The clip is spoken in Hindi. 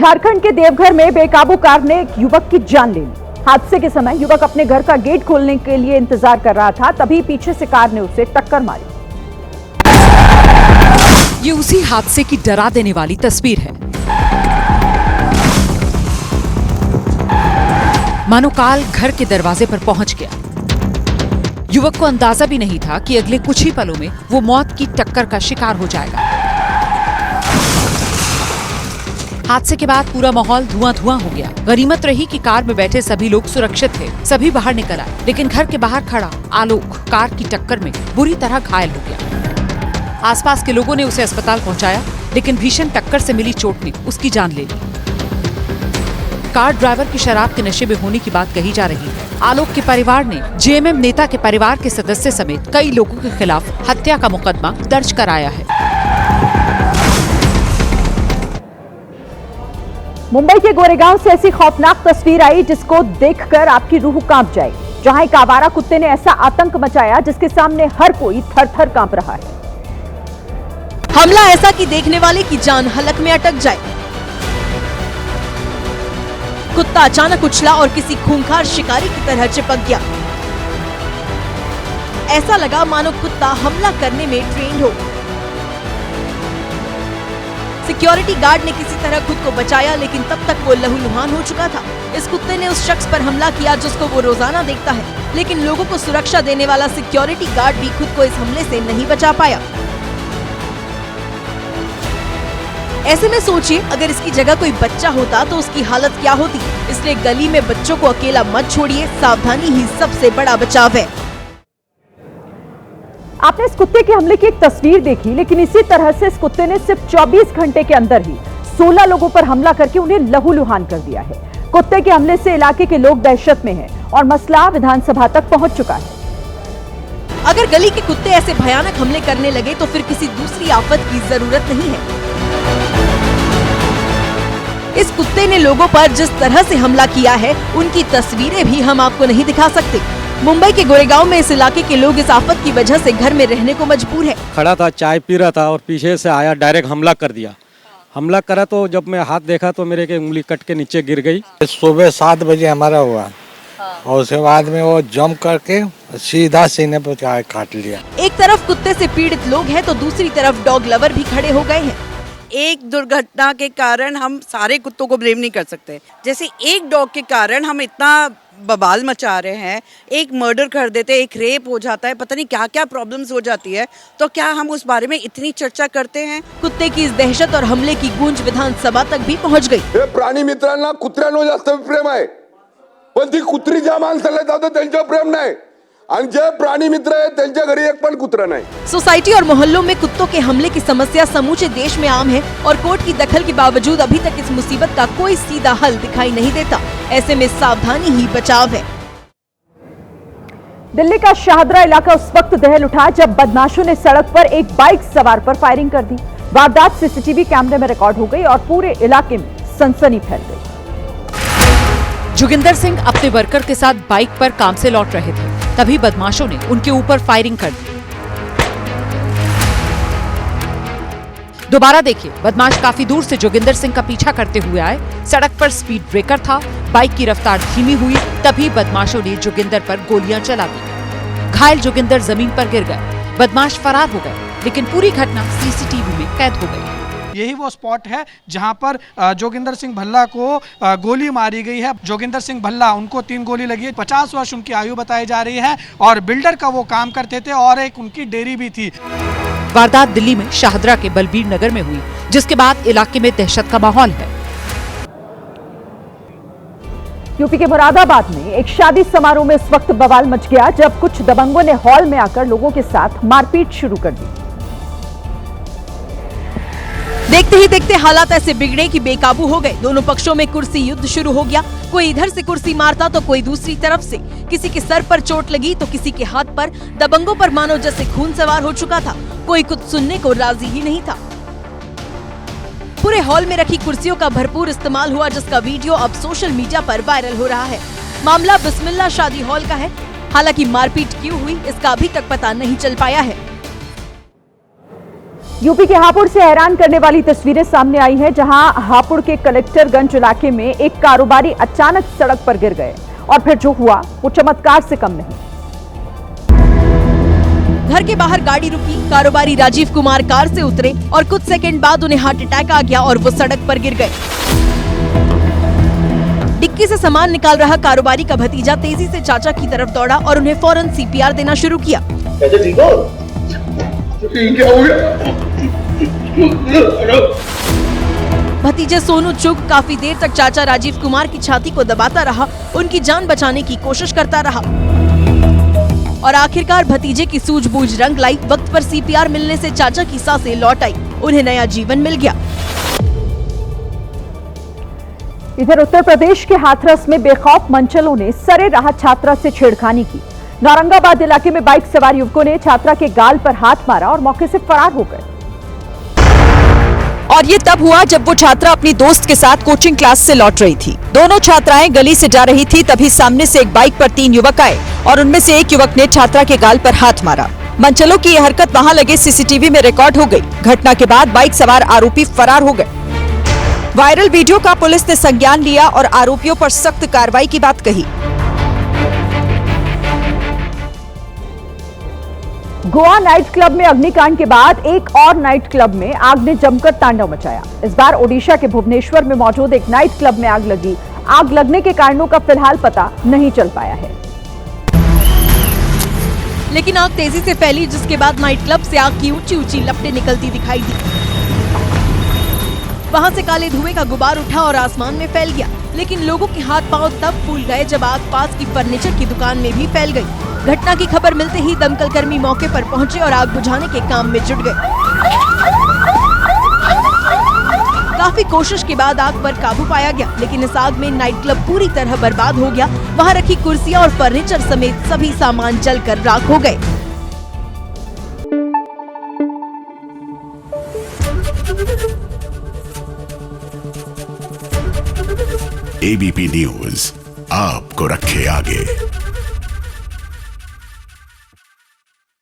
झारखंड के देवघर में बेकाबू कार ने एक युवक की जान ले ली। हादसे के समय युवक अपने घर का गेट खोलने के लिए इंतजार कर रहा था, तभी पीछे से कार ने उसे टक्कर मारी। ये उसी हादसे की डरा देने वाली तस्वीर है। मानो काल घर के दरवाजे पर पहुंच गया। युवक को अंदाजा भी नहीं था कि अगले कुछ ही पलों में वो मौत की टक्कर का शिकार हो जाएगा। हादसे के बाद पूरा माहौल धुआं-धुआं हो गया। गनीमत रही कि कार में बैठे सभी लोग सुरक्षित थे, सभी बाहर निकल आए, लेकिन घर के बाहर खड़ा आलोक कार की टक्कर में बुरी तरह घायल हो गया। आसपास के लोगों ने उसे अस्पताल पहुंचाया, लेकिन भीषण टक्कर से मिली चोट ने उसकी जान ले ली। कार ड्राइवर की शराब के नशे में होने की बात कही जा रही है। आलोक के परिवार ने जेएमएम नेता के परिवार के सदस्य समेत कई लोगों के खिलाफ हत्या का मुकदमा दर्ज कराया है। मुंबई के गोरेगांव से ऐसी खौफनाक तस्वीर आई जिसको देखकर आपकी रूह कांप जाएगी। जहां एक आवारा कुत्ते ने ऐसा आतंक मचाया जिसके सामने हर कोई थर-थर कांप रहा है। हमला ऐसा कि देखने वाले की जान हलक में अटक जाए। कुत्ता अचानक उछला और किसी खूंखार शिकारी की तरह चिपक गया। ऐसा लगा मानो कुत्ता हमला करने में ट्रेंड हो। सिक्योरिटी गार्ड ने किसी तरह खुद को बचाया, लेकिन तब तक वो लहूलुहान हो चुका था। इस कुत्ते ने उस शख्स पर हमला किया जिसको वो रोजाना देखता है, लेकिन लोगों को सुरक्षा देने वाला सिक्योरिटी गार्ड भी खुद को इस हमले से नहीं बचा पाया। ऐसे में सोचिए, अगर इसकी जगह कोई बच्चा होता तो उसकी हालत क्या होती। इसलिए गली में बच्चों को अकेला मत छोड़िए, सावधानी ही सबसे बड़ा बचाव है। आपने इस कुत्ते के हमले की एक तस्वीर देखी, लेकिन इसी तरह से इस कुत्ते ने सिर्फ 24 घंटे के अंदर ही 16 लोगों पर हमला करके उन्हें लहूलुहान कर दिया है। कुत्ते के हमले से इलाके के लोग दहशत में हैं और मसला विधानसभा तक पहुंच चुका है। अगर गली के कुत्ते ऐसे भयानक हमले करने लगे तो फिर किसी दूसरी आफत की जरूरत नहीं है। इस कुत्ते ने लोगों पर जिस तरह से हमला किया है, उनकी तस्वीरें भी हम आपको नहीं दिखा सकते। मुंबई के गोरेगांव में इस इलाके के लोग इस आफत की वजह से घर में रहने को मजबूर है। खड़ा था, चाय पी रहा था और पीछे से आया, डायरेक्ट हमला कर दिया। हमला करा तो जब मैं हाथ देखा तो मेरे के उंगली कट के नीचे गिर गई। सुबह 7 बजे हमारा हुआ और उसके बाद में वो जंप करके सीधा सीने पर काट लिया। एक तरफ कुत्ते से पीड़ित लोग हैं तो दूसरी तरफ डॉग लवर भी खड़े हो गए हैं। एक दुर्घटना के कारण हम सारे कुत्तों को ब्लेम नहीं कर सकते। जैसे एक डॉग के कारण हम इतना बवाल मचा रहे हैं, एक मर्डर कर देते, एक रेप हो जाता है, पता नहीं क्या क्या प्रॉब्लम्स हो जाती है, तो क्या हम उस बारे में इतनी चर्चा करते हैं? कुत्ते की इस दहशत और हमले की गूंज विधानसभा तक भी पहुंच गई। प्राणी मित्रांना कुत्र्यांवर जास्त प्रेम आहे, पण ती कुत्री ज्या माणसाला जातं त्यांच्यावर प्रेम नाही, आणि जे प्राणी मित्र आहे त्यांच्या घरी एक पण कुत्रा नाही। सोसाइटी और मोहल्लों में कुत्तों के हमले की समस्या समूचे देश में आम है और कोर्ट की दखल के बावजूद अभी तक इस मुसीबत का कोई सीधा हल दिखाई नहीं देता। ऐसे में सावधानी ही बचाव है। दिल्ली का शाहदरा इलाका उस वक्त दहल उठा जब बदमाशों ने सड़क पर एक बाइक सवार पर फायरिंग कर दी। वारदात सीसीटीवी कैमरे में रिकॉर्ड हो गई और पूरे इलाके में सनसनी फैल गई। जोगिंदर सिंह अपने वर्कर के साथ बाइक पर काम से लौट रहे थे, तभी बदमाशों ने उनके ऊपर फायरिंग कर दी। दोबारा देखिए, बदमाश काफी दूर से जोगिंदर सिंह का पीछा करते हुए आए। सड़क पर स्पीड ब्रेकर था, बाइक की रफ्तार धीमी हुई, तभी बदमाशों ने जोगिंदर पर गोलियां चला दी। घायल जोगिंदर जमीन पर गिर गए। बदमाश फरार हो गए, लेकिन पूरी घटना सीसीटीवी में कैद हो गई। यही वो स्पॉट है जहां पर जोगिंदर सिंह भल्ला को गोली मारी गई है। जोगिंदर सिंह भल्ला, उनको 3 गोली लगी है। 50 वर्ष उनकी आयु बताई जा रही है और बिल्डर का वो काम करते थे और एक उनकी डेयरी भी थी। वारदात दिल्ली में शाहदरा के बलबीर नगर में हुई, जिसके बाद इलाके में दहशत का माहौल है। यूपी के मुरादाबाद में एक शादी समारोह में इस वक्त बवाल मच गया जब कुछ दबंगों ने हॉल में आकर लोगों के साथ मारपीट शुरू कर दी। देखते ही देखते हालात ऐसे बिगड़े कि बेकाबू हो गए। दोनों पक्षों में कुर्सी युद्ध शुरू हो गया। कोई इधर से कुर्सी मारता तो कोई दूसरी तरफ से। किसी के सर पर चोट लगी तो किसी के हाथ पर। दबंगों पर मानो जैसे खून सवार हो चुका था। कोई कुछ सुनने को राजी ही नहीं था। पूरे हॉल में रखी कुर्सियों का भरपूर इस्तेमाल हुआ, जिसका वीडियो अब सोशल मीडिया पर वायरल हो रहा है। मामला बिस्मिल्ला शादी हॉल का है। हालांकि मारपीट क्यों हुई इसका अभी तक पता नहीं चल पाया है। यूपी के हापुड़ से हैरान करने वाली तस्वीरें सामने आई हैं, जहां हापुड़ के कलेक्टरगंज इलाके में एक कारोबारी अचानक सड़क पर गिर गए और फिर जो हुआ वो चमत्कार से कम नहीं। घर के बाहर गाड़ी रुकी, कारोबारी राजीव कुमार कार से उतरे और कुछ सेकंड बाद उन्हें हार्ट अटैक आ गया और वो सड़क पर गिर गए। डिक्की से सामान निकाल रहा कारोबारी का भतीजा तेजी से चाचा की तरफ दौड़ा और उन्हें फौरन सीपीआर देना शुरू किया। ठीक हो? क्या हो गया? भतीजे सोनू चुग काफी देर तक चाचा राजीव कुमार की छाती को दबाता रहा, उनकी जान बचाने की कोशिश करता रहा और आखिरकार भतीजे की सूझबूझ रंग लाई। वक्त पर सीपीआर मिलने से चाचा की सांसें लौट आई, उन्हें नया जीवन मिल गया। इधर उत्तर प्रदेश के हाथरस में बेखौफ मंचलों ने सरे राह छात्रा से छेड़खानी की। औरंगाबाद इलाके में बाइक सवार युवकों ने छात्रा के गाल पर हाथ मारा और मौके से फरार हो गए। और ये तब हुआ जब वो छात्रा अपनी दोस्त के साथ कोचिंग क्लास से लौट रही थी। दोनों छात्राएं गली से जा रही थी, तभी सामने से एक बाइक पर 3 युवक आए और उनमें से एक युवक ने छात्रा के गाल पर हाथ मारा। मंचलों की यह हरकत वहां लगे सीसीटीवी में रिकॉर्ड हो गई। घटना के बाद बाइक सवार आरोपी फरार हो गए। वायरल वीडियो का पुलिस ने संज्ञान लिया और आरोपियों पर सख्त कार्रवाई की बात कही। गोवा नाइट क्लब में अग्निकांड के बाद एक और नाइट क्लब में आग ने जमकर तांडव मचाया। इस बार ओडिशा के भुवनेश्वर में मौजूद एक नाइट क्लब में आग लगी। आग लगने के कारणों का फिलहाल पता नहीं चल पाया है, लेकिन आग तेजी से फैली, जिसके बाद नाइट क्लब से आग की ऊंची ऊंची लपटें निकलती दिखाई दी। वहां से काले धुएं का गुबार उठा और आसमान में फैल गया, लेकिन लोगों के हाथ पांव तब फूल गए जब आग पास की फर्नीचर की दुकान में भी फैल गई। घटना की खबर मिलते ही दमकल कर्मी मौके पर पहुंचे और आग बुझाने के काम में जुट गए। काफी कोशिश के बाद आग पर काबू पाया गया, लेकिन इस आग में नाइट क्लब पूरी तरह बर्बाद हो गया। वहां रखी कुर्सियां और फर्नीचर समेत सभी सामान जलकर राख हो गए। एबीपी न्यूज आपको रखे आगे।